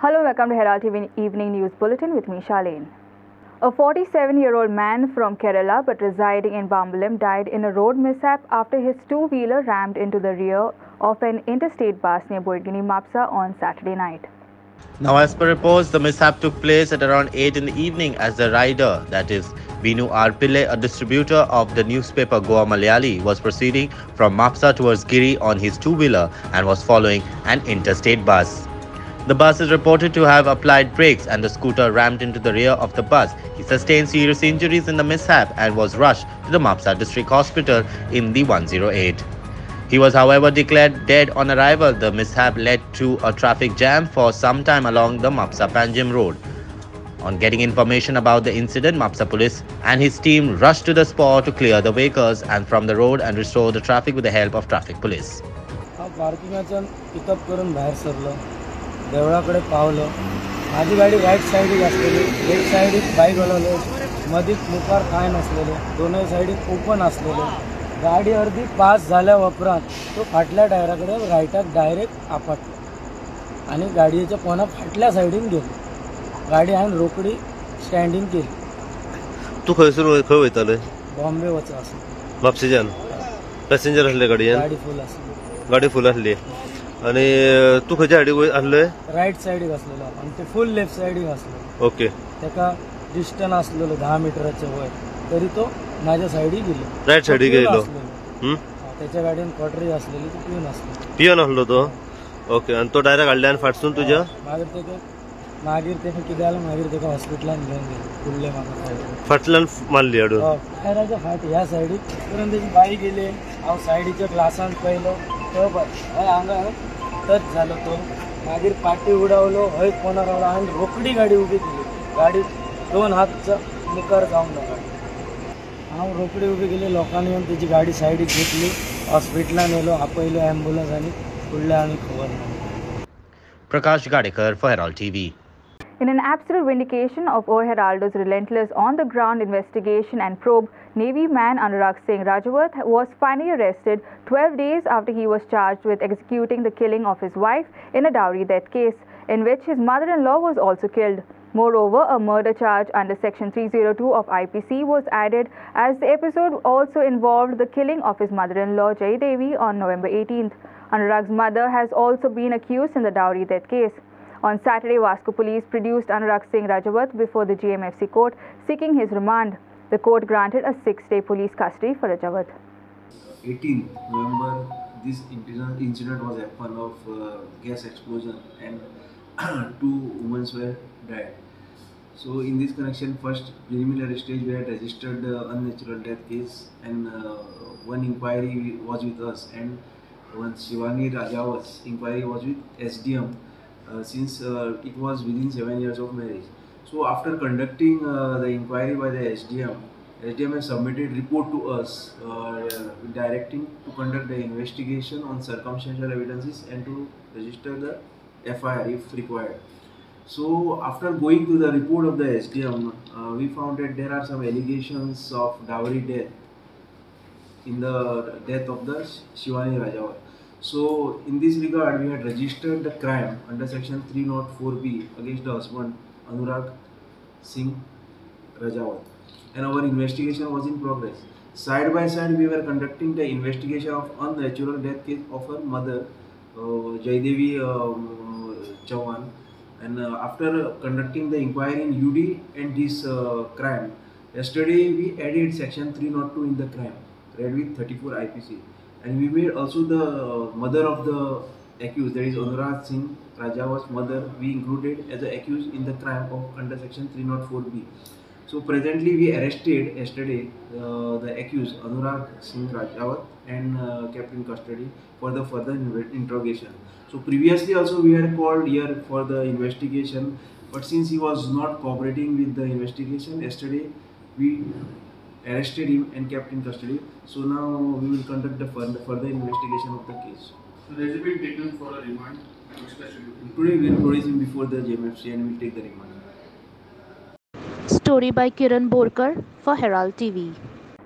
Hello, welcome to Herald TV Evening News Bulletin with me, Charlene. A 47-year-old man from Kerala but residing in Bambalam died in a road mishap after his two-wheeler rammed into the rear of an interstate bus near Boidgini Mapsa on Saturday night. Now, as per reports, the mishap took place at around 8 in the evening as the rider, that is, Binu R. Pillai, a distributor of the newspaper Goa Malayali, was proceeding from Mapsa towards Giri on his two-wheeler and was following an interstate bus. The bus is reported to have applied brakes and the scooter rammed into the rear of the bus. He sustained serious injuries in the mishap and was rushed to the Mapsa District Hospital in the 108. He was, however, declared dead on arrival. The mishap led to a traffic jam for some time along the Mapsa Panjim road. On getting information about the incident, Mapsa police and his team rushed to the spot to clear the vehicles and from the road and restore the traffic with the help of traffic police. देवळाकडे पावलं माझी गाडी right साईडीक असलेली left साईडीक bike वळवले मधीत मुखार काय नसलेले दोनही साईडीक open असलेले गाडी अर्धी पास झाल्या उपरांत तो फाटल्या टायराकडे राईटाक डायरेक्ट आपटलो आणि गाडयेच्या पोना फाटल्या साईडीन गेलो गाडी हांवें रोकडी स्टँडींग केली तू खंयसून खंय वयताले बॉम्बे वचो आसलो म्हापशेच्यान पॅसेंजर आसले गाडयेन गाडी फूल आसली गाडी फूल आसली आणि तू खंयच्या सायडीक आसले राईट साईडीक आसलेलो आणि ते फूल लेफ्ट साईडीक आसलो ओके तेका डिस्टन्स आसलेलो 10 मिटराचे वयर तरी तो माझ्या साईडीक गेलो राईट सायडीक गेलो त्याच्या गाडीन कॉटरी असलेली ती पिऊन असली पियोन आसलो तो ओके आणि तो डायरेक्ट हाडले आनी फाटसून तुज्या मागीर तेका कितें जालें मागीर तेका हॉस्पिटलान घेवन गेले फुडले म्हाका फाटल्यान मारली हाडून टायराच्या फाट ह्या सायडीक करून तेची बाईक गेली हांव सायडीच्या ग्लासान पयलो तो हांगा टच जालो तो मागीर पाटी उडवलो हय कोणा रावलो हांवें रोखडी गाडी उबी केली गाडी 2 हात मुखार जावंक ना हांव रोखडी उबी केली लोकांनी येवन तेची गाडी सायडीक घेतली हॉस्पिटलान येयलो आपयलो एम्ब्युलन्स आनी फुडलें आनी खबर ना. Prakash Gadekar for Herald TV. In an absolute vindication of O Herald's relentless on-the-ground investigation and probe, Navy man Anurag Singh Rajawat was finally arrested 12 days after he was charged with executing the killing of his wife in a dowry death case, in which his mother-in-law was also killed. Moreover, a murder charge under Section 302 of IPC was added as the episode also involved the killing of his mother-in-law Jai Devi on November 18th. Anurag's mother has also been accused in the dowry death case. On Saturday, Vasco police produced Anurag Singh Rajawat before the GMFC court seeking his remand. The court granted a 6-day police custody for Rajawat. 18th November, this incident was happened of gas explosion and 2 women were died. So in this connection, first preliminary stage we had registered the unnatural death case and one inquiry was with us and one Shivani Rajawat's inquiry was with SDM since it was within 7 years of marriage. So after conducting the inquiry by the SDM has submitted report to us directing to conduct the investigation on circumstantial evidences and to register the FIR if required. So after going to the report of the SDM, we found that there are some allegations of dowry death in the death of the Shivani Rajawat. So in this regard, we had registered the crime under Section 304B against the husband Anurag Singh Rajawat, and our investigation was in progress. Side by side, we were conducting the investigation of unnatural death case of her mother, Jaidevi Chauhan, and after conducting the inquiry in UD and this crime, yesterday we added Section 302 in the crime, read with 34 IPC. And we made also the mother of the accused, that is Anurag Singh Rajawat's mother, we included as an accused in the crime of under Section 304B. So presently we arrested yesterday the accused Anurag Singh Rajawat and kept in custody for the further interrogation. So previously also we had called here for the investigation, but since he was not cooperating with the investigation, yesterday we arrested him and kept in custody. So now we will conduct the further investigation of the case. So has he been taken for a remand? Today we will produce him before the JMFC and we will take the remand. Story by Kiran Borkar for Herald TV.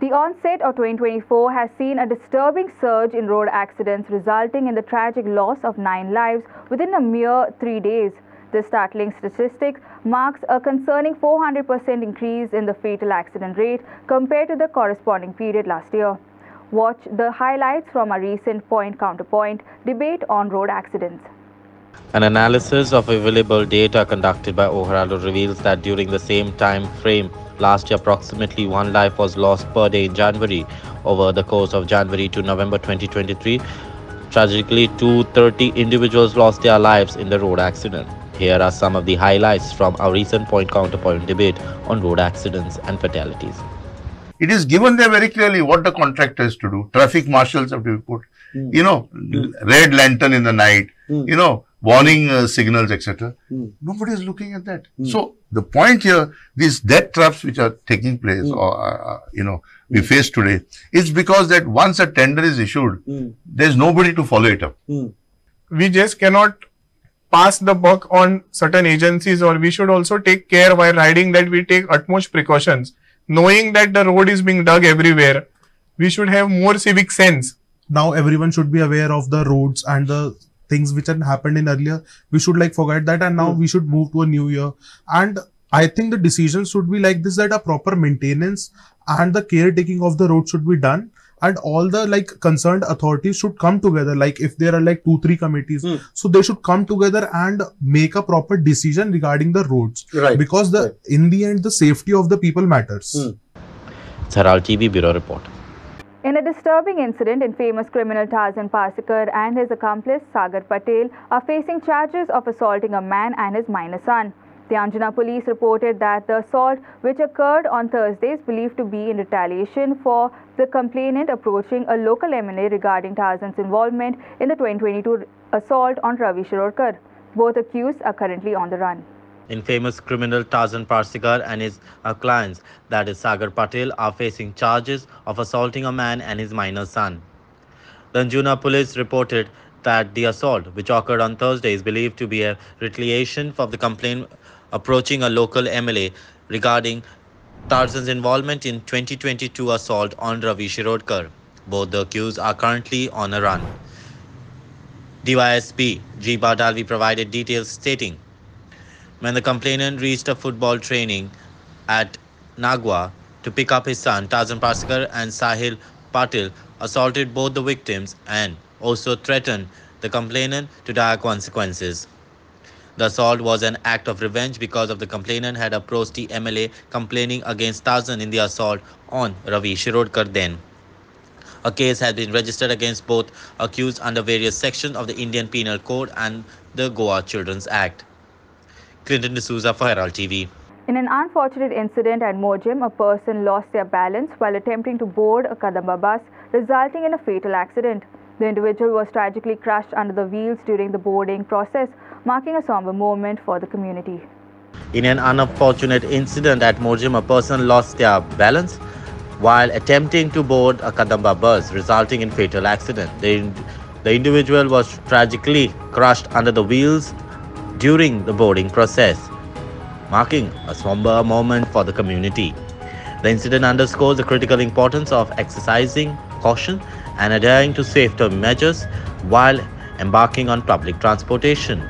The onset of 2024 has seen a disturbing surge in road accidents, resulting in the tragic loss of 9 lives within a mere 3 days. This startling statistic marks a concerning 400% increase in the fatal accident rate compared to the corresponding period last year. Watch the highlights from a recent point-counterpoint debate on road accidents. An analysis of available data conducted by Oheraldo reveals that during the same time frame last year, approximately one life was lost per day in January. Over the course of January to November 2023, tragically, 230 individuals lost their lives in the road accident. Here are some of the highlights from our recent point-counterpoint debate on road accidents and fatalities. It is given there very clearly what the contractor has to do. Traffic marshals have to be put, red lantern in the night, warning signals, etc. Nobody is looking at that. So the point here, these death traps which are taking place, or we face today, is because that once a tender is issued, there is nobody to follow it up. We just cannot pass the buck on certain agencies, or we should also take care while riding that we take utmost precautions. Knowing that the road is being dug everywhere, we should have more civic sense. Now everyone should be aware of the roads and the things which had happened in earlier. We should forget that, and now we should move to a new year. And I think the decisions should be like this, that a proper maintenance and the caretaking of the road should be done. And all the concerned authorities should come together. If there are 2-3 committees, so they should come together and make a proper decision regarding the roads. Right. Because in the end, the safety of the people matters. It's Herald TV Bureau Report. In a disturbing incident, famous criminal Tarzan Parsikar and his accomplice Sagar Patel are facing charges of assaulting a man and his minor son. The Anjana police reported that the assault, which occurred on Thursday, is believed to be in retaliation for the complainant approaching a local MLA regarding Tarzan's involvement in the 2022 assault on Ravi Shirorkar. Both accused are currently on the run. Infamous criminal Tarzan Parsikar and his clients, that is Sagar Patel, are facing charges of assaulting a man and his minor son. The Anjuna police reported that the assault, which occurred on Thursday, is believed to be a retaliation for the complaint approaching a local MLA regarding Tarzan's involvement in 2022 assault on Ravi Shirorkar. Both the accused are currently on a run. DYSP G. Bardalvi provided details stating, when the complainant reached a football training at Nagwa to pick up his son, Tarzan Parsikar and Sahil Patil assaulted both the victims and also threatened the complainant to dire consequences. The assault was an act of revenge because of the complainant had approached the MLA complaining against Tarzan in the assault on Ravi Shirorkar then. A case has been registered against both accused under various sections of the Indian Penal Code and the Goa Children's Act. Clinton D'Souza for Herald TV. In an unfortunate incident at Mojim, a person lost their balance while attempting to board a Kadamba bus, resulting in a fatal accident. The individual was tragically crushed under the wheels during the boarding process, marking a somber moment for the community. In an unfortunate incident at Mojim, a person lost their balance while attempting to board a Kadamba bus, resulting in fatal accident. The individual was tragically crushed under the wheels during the boarding process, marking a somber moment for the community. The incident underscores the critical importance of exercising caution and adhering to safety measures while embarking on public transportation.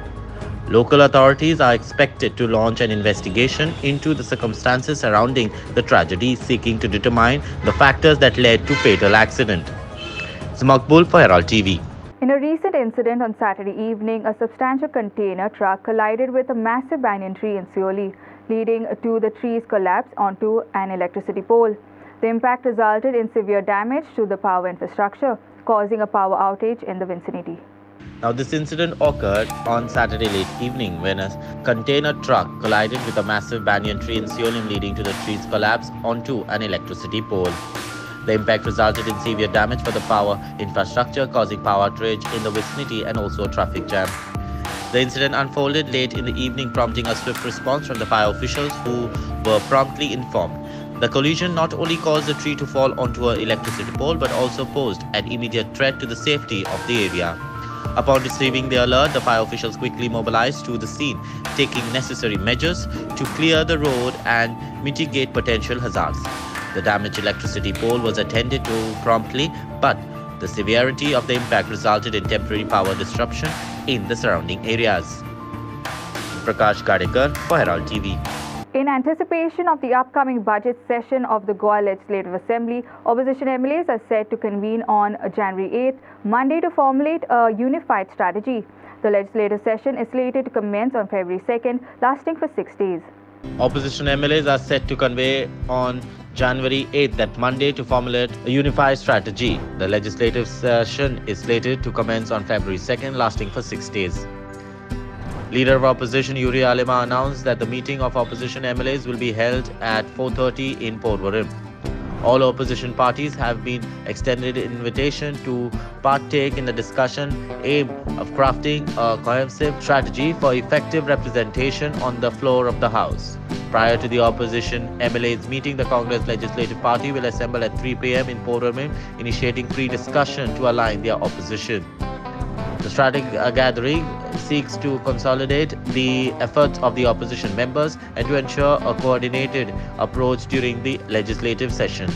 Local authorities are expected to launch an investigation into the circumstances surrounding the tragedy, seeking to determine the factors that led to fatal accident. It's Makbul for Herald TV. In a recent incident on Saturday evening, a substantial container truck collided with a massive banyan tree in Seoli, leading to the tree's collapse onto an electricity pole. The impact resulted in severe damage to the power infrastructure, causing a power outage in the vicinity. Now, this incident occurred on Saturday late evening when a container truck collided with a massive banyan tree in Seolim, leading to the tree's collapse onto an electricity pole. The impact resulted in severe damage for the power infrastructure, causing power outage in the vicinity and also a traffic jam. The incident unfolded late in the evening, prompting a swift response from the fire officials, who were promptly informed. The collision not only caused the tree to fall onto an electricity pole but also posed an immediate threat to the safety of the area. Upon receiving the alert, the fire officials quickly mobilized to the scene, taking necessary measures to clear the road and mitigate potential hazards. The damaged electricity pole was attended to promptly, but the severity of the impact resulted in temporary power disruption in the surrounding areas. Prakash Gadekar for Herald TV. In anticipation of the upcoming budget session of the Goa Legislative Assembly, opposition MLAs are set to convene on January 8th, Monday, to formulate a unified strategy. The legislative session is slated to commence on February 2nd, lasting for 6 days. Opposition MLAs are set to convene on January 8th, that Monday, to formulate a unified strategy. The legislative session is slated to commence on February 2nd, lasting for 6 days. Leader of Opposition Yuri Alima announced that the meeting of opposition MLAs will be held at 4:30 in Porvorim. All opposition parties have been extended an invitation to partake in the discussion aimed of crafting a cohesive strategy for effective representation on the floor of the House. Prior to the opposition MLAs meeting, the Congress Legislative Party will assemble at 3 p.m. in Porvorim, initiating pre-discussion to align their opposition. The strategic gathering seeks to consolidate the efforts of the opposition members and to ensure a coordinated approach during the legislative session.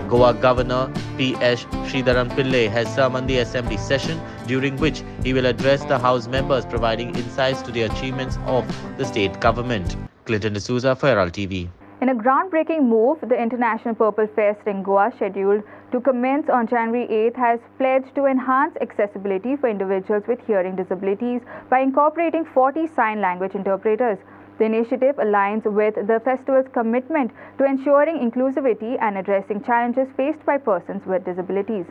Goa Governor P.S. Sridharan Pillai has summoned the assembly session, during which he will address the House members, providing insights to the achievements of the state government. Clinton D'Souza for Herald TV. In a groundbreaking move, the International Purple Fest in Goa, scheduled to commence on January 8th, has pledged to enhance accessibility for individuals with hearing disabilities by incorporating 40 sign language interpreters. The initiative aligns with the festival's commitment to ensuring inclusivity and addressing challenges faced by persons with disabilities.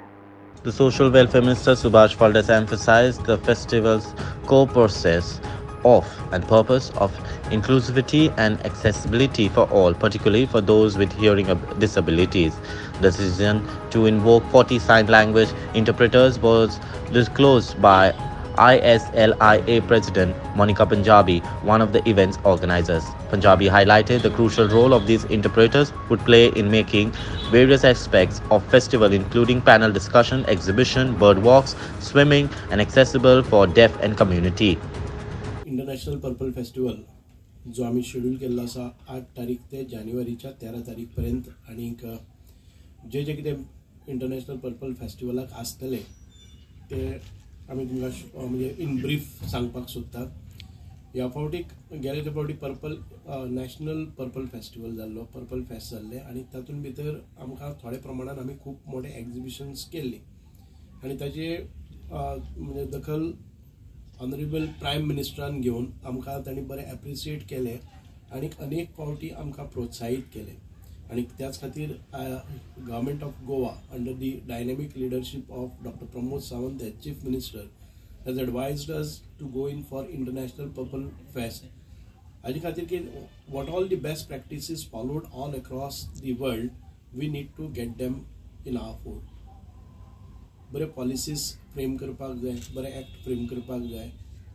The Social Welfare Minister Subhash Phaldas emphasized the festival's core process of and purpose of inclusivity and accessibility for all, particularly for those with hearing disabilities. The decision to invoke 40 sign language interpreters was disclosed by ISLIA President Monica Punjabi, one of the event's organizers. Punjabi highlighted the crucial role of these interpreters would play in making various aspects of festival, including panel discussion, exhibition, bird walks, swimming, and accessible for deaf and community. International purple festival जो आम्ही schedule केल्लो आसा 8 तारीख ते जानेवारीच्या 13 तारीखपर्यंत, आनीक जे कितें international purple फेस्टिवलाक आसतले ते आमी तुमकां म्हणजे इन ब्रीफ सांगपाक सोदता. ह्या फावटीक गेले ते फावटी पर्पल नॅशनल पर्पल फेस्टिवल जाल्लो, पर्पल फेस्ट जाल्ले, आनी तातूंत भितर आमकां थोडे प्रमाणात आमी खूब मोठे एक्झिबिशन्स केल्ली आनी ताचे म्हणजे दखल ऑनरेबल प्रायम मिनिस्टरान घेवन आमकां तांणी बरें एप्रिसिएट केलें आनी अनेक फावटी आमकां प्रोत्साहीत केलें. आनी त्याच खातीर government of Goa under the dynamic leadership of doctor Pramod Sawant as chief minister has advised us to go in for International Purple Fest. हाजे खातीर की what all the best practices followed all across the world, we need to get them in our fold. बरे policies frame करपाक जाय, बरे act frame करपाक जाय,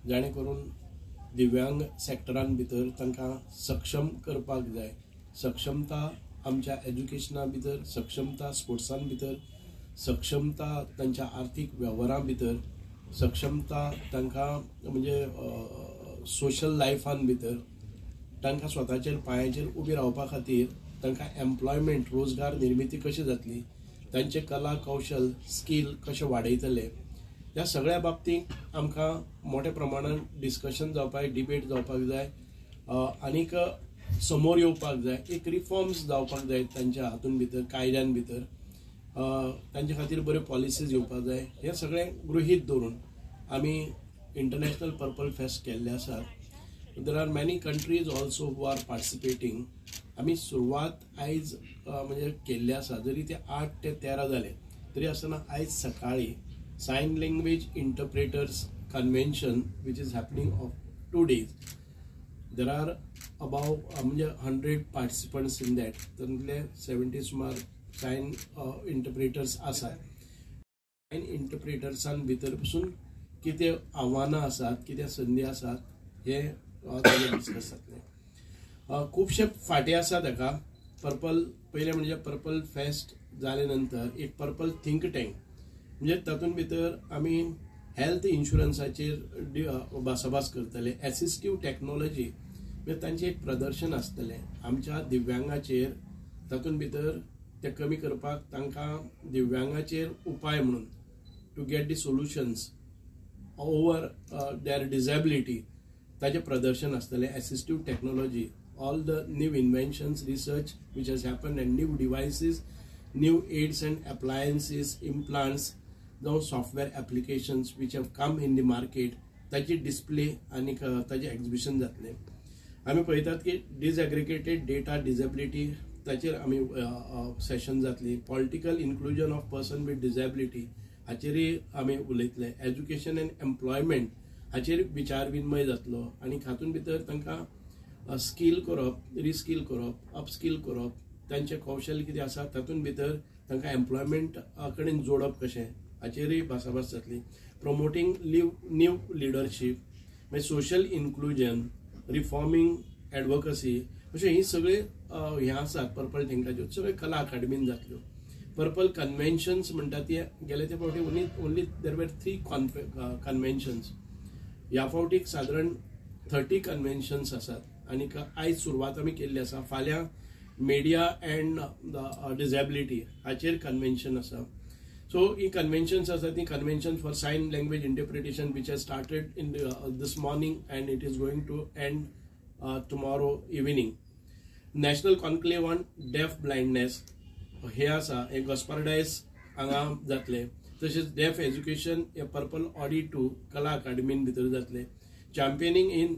जाणे करून दिव्यांग सेक्टरान भितर तांकां सक्षम करपाक जाय. सक्षमता आमच्या एज्युकेशना भितर, सक्षमता स्पोर्ट्सान भितर, सक्षमता तांच्या आर्थीक वेव्हारां भितर, सक्षमता तांकां म्हणजे सोशल लायफान भितर, तांकां स्वताचेर पांयाचेर उबी रावपा खातीर तांकां एम्प्लॉयमेंट रोजगार निर्मिती कशी जातली, तांचे कला कौशल स्कील कशें वाडयतले, ह्या सगळ्या बाबतींत आमकां मोठ्या प्रमाणात डिस्कशन जावपाक, डिबेट जावपाक जाय आनीक समोर येवपाक जाय. एक रिफॉर्म्स जावपाक जाय तांच्या हातून भितर, कायद्यान भितर, तांचे खातीर बऱ्यो पॉलिसीज येवपाक जाय. हे सगळें गृहीत धरून आमी इंटरनॅशनल पर्पल फेस्ट केल्ले आसा. There are many countries also who are participating. आमी सुरवात आयज म्हणजे केल्ली आसा. जरी ते 8 ते 13 जाले तरी आसतना आयज सकाळी sign language interpreters convention which is happening of 2 days. There are about म्हणजे 100 पार्टिसिपंट्स इन दॅट. तातूंतले 70 सुमार सायन इंटरप्रेटर्स आसात. सायन इंटरप्रेटर्सान भितर पसून कितें आव्हानां आसात, कितें संदी आसात, हे डिस्कस जातले. खुबशे फाटी आसा ताका. पर्पल पयलें म्हणजे पर्पल फेस्ट जाले नंतर एक पर्पल थिंक टँक, म्हणजे तातूंत भितर आमी हेल्थ इन्शुरन्साचेर भासाभास करतले. एसिस्टीव टॅक्नॉलॉजी म्हणजे तांचें एक प्रदर्शन आसतलें आमच्या दिव्यांगाचेर. तातूंत भितर ते कमी करपाक तांकां दिव्यांगाचेर उपाय म्हणून to get the solutions over their disability, ताजें प्रदर्शन आसतलें. Assistive technology, all the new inventions, research which has happened, and new devices, new aids and appliances, implants, those software applications which have come in the market, ताची display आनी ताजें exhibition जातलें. आमी पळयतात की डिसएग्रिगेटेड डेटा डिसेबिलिटी ताचेर आमी session जातली. Political inclusion of person with disability हाचेरय आमी उलयतले. एज्युकेशन एंड एम्प्लॉयमेंट हाचेर विचार विनिमय जातलो आनी हातूंत भितर तांकां स्कील करप, रिस्कील करप, अपस्कील करप, तांचें कौशल्य कितें आसा तातूंत भितर तांकां एम्प्लॉयमेंट कडेन जोडप कशें हाचेरय भासाभास जातली. प्रमोटींग न्यू लिडरशीप, मागीर सोशल इन्क्लुजन, रिफॉर्मिंग एडवोकसी, अशें ही सगळे हे आसात पर्पल थिंकाच्यो सगळे कला अकादमीन जातल्यो. पर्पल कन्व्हेन्शन्स म्हणटा ती गेले ते फावटी ओन्ली देर वर 3 कन्व्हेन्शन्स. ह्या फावटी सादारण 30 कन्व्हेन्शन्स आसात आनी आयज सुरवात आमी केल्ली आसा. फाल्यां मिडिया एंड डिसेबिलिटी हाचेर कन्व्हेन्शन आसा. सो ही कन्व्हेन्शन्स आसा ती convention for sign language interpretation which has started in this morning and it is going to end tomorrow evening. National conclave on deaf blindness हे आसा, हे गॉस्पार्डायस हांगा जातले. तशेंच डेफ एज्युकेशन हे पर्पल ऑडी 2 कला अकादमीन भितर जातले. Championing in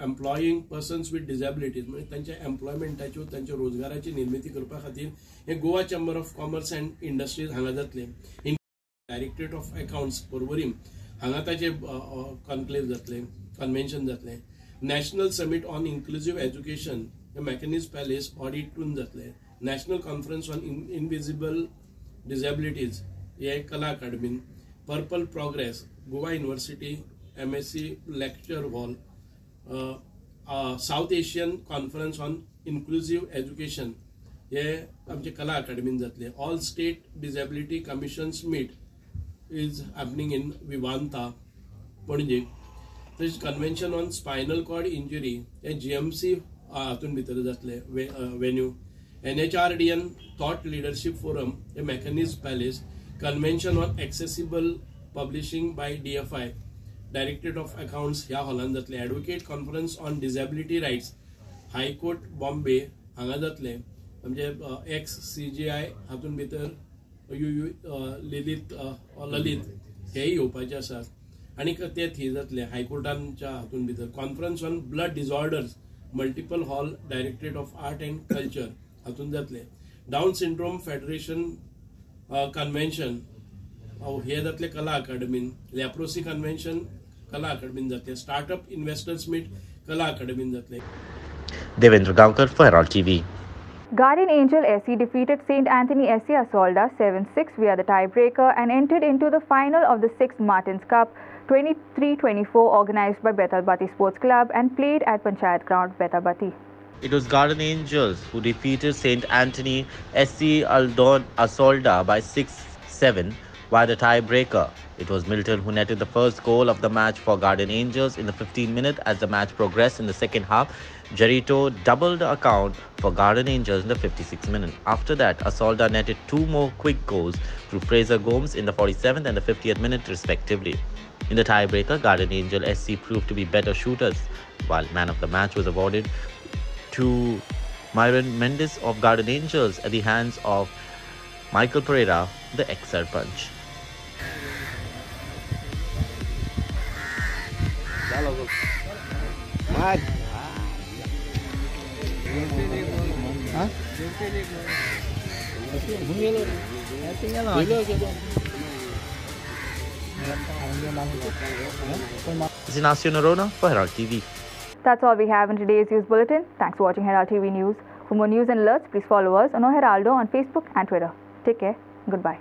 employing persons with disabilities, म्हणजे त्यांच्या एम्प्लॉयमेंटाच्यो तांच्या रोजगाराची निर्मिती करपा खातीर हे Goa chamber of commerce and industries हांगा जातले. डायरेक्टरेट ऑफ अकाउंट्स पर्वरीम हांगा ताचे कॉन्क्लेव जातले, कन्व्हेन्शन जातले. National summit on inclusive education हे मॅकॅनिज पॅलेस ऑडिट 2 जातले. National conference on invisible disabilities हे कला अकादमीन. Purple progress Goa university MSc lecture hall. South Asian conference on inclusive education हे आमचे कला अकादमीन जातले. All state disability commissions meet is happening in Vivanta Panaji. तशेंच convention on spinal cord injury हे GMC हातून भितर जातले venue. NHRDN thought leadership forum हे Maquinez palace. Convention on accessible publishing by DFI directorate of accounts ह्या हॉलान जातले. Advocate conference on disability rights high court Bombay हांगा जातले. म्हणजे XCGI हातून भितर ललित हेय येवपाचे आसात आनी ते थी जातले हायकोर्टांच्या हातून भितर. Conference on blood disorders multiple hall directorate of art and culture हातून जातले. डाऊन सिंड्रोम फेडरेशन कन्व्हेन्शन हे जातले कला अकादमीन. लेप्रोसी कन्व्हेन्शन कला अकादमीन जातले. स्टार्टअप इन्व्हेस्टर्स मीट कला अकादमीन जातले. Devendra Gaonkar for Herald TV. Guardian Angel SC defeated St. Anthony SC Asolda 7-6 via the tiebreaker and entered into the final of the 6th Martins Cup 23-24 organized by Bethalbati Sports Club and played at Panchayat Ground, Bethalbati. It was Guardian Angels who defeated St. Anthony SC Asolda by 6-7 via the tiebreaker. It was Milton who netted the first goal of the match for Guardian Angels in the 15th minute. As the match progressed in the second half, Jarito doubled the account for Guardian Angels in the 56th minute. After that, Asolda netted 2 more quick goals through Fraser Gomes in the 47th and the 50th minute respectively. In the tiebreaker, Guardian Angel SC proved to be better shooters, while man of the match was awarded to Myron Mendes of Guardian Angels at the hands of Michael Pereira, the ex-Sarpanch. This is Nasio Norona for Herald TV. That's all we have in today's news bulletin. Thanks for watching Herald TV News. For more news and alerts, please follow us on Heraldo on Facebook and Twitter. Take care. Goodbye.